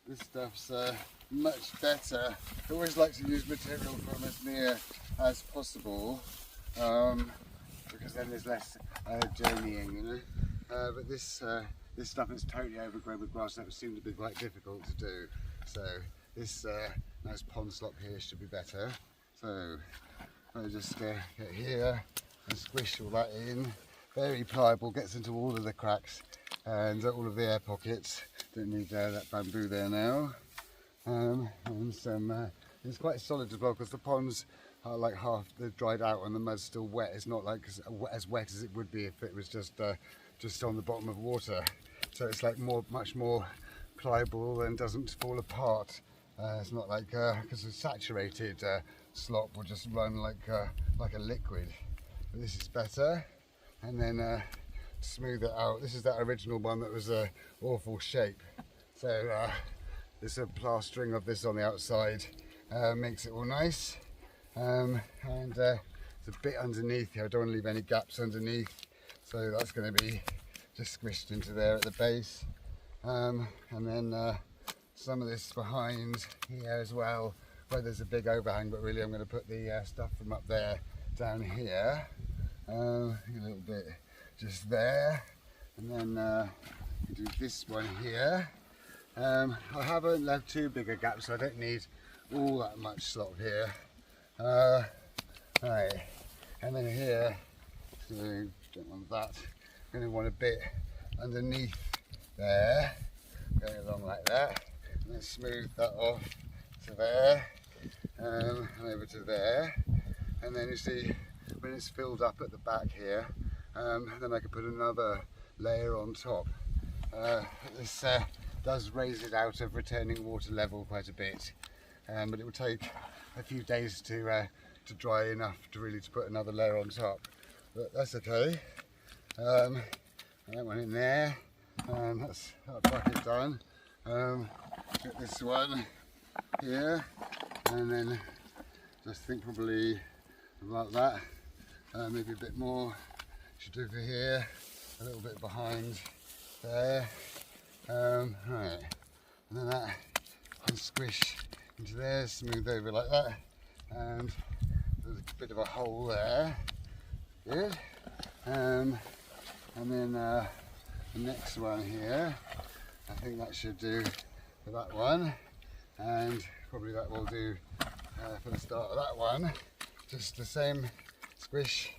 this stuff's much better. I always like to use material from as near as possible, because then there's less journeying, you know. But this stuff is totally overgrown with grass. That would seem to be quite difficult to do. So this nice pond slop here should be better. So I'll just get here and squish all that in. Very pliable, gets into all of the cracks and all of the air pockets. Don't need that bamboo there now. And some, it's quite solid as well, because the ponds are like half they're dried out and the mud's still wet. It's not like as wet as it would be if it was just on the bottom of water. So it's like much more pliable and doesn't fall apart. It's not like, because it's saturated slop will just run like a liquid. But this is better. And then smooth it out. This is that original one that was a awful shape. So there's a plastering of this on the outside, makes it all nice. And there's a bit underneath here. I don't want to leave any gaps underneath. So that's going to be just squished into there at the base. And then some of this behind here as well, where there's a big overhang, but really I'm going to put the stuff from up there down here. A little bit just there, and then do this one here. I haven't left too big a gap, so I don't need all that much slop here. Right, and then here, so don't want that. I'm going to want a bit underneath there, going along like that, and then smooth that off to there, and over to there, and then you see when it's filled up at the back here, then I can put another layer on top. This does raise it out of returning water level quite a bit, but it will take a few days to dry enough to really to put another layer on top. But that's okay. That one in there, that's that bucket done. Get this one here, and then just think probably about that. Maybe a bit more should do for here, a little bit behind there. Right, and then that can squish into there, smooth over like that, and there's a bit of a hole there. Good. And then the next one here, I think that should do for that one, and probably that will do for the start of that one. Just the same. Squish,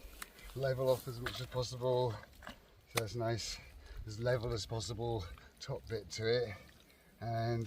level off as much as possible, so it's nice, as level as possible, top bit to it, and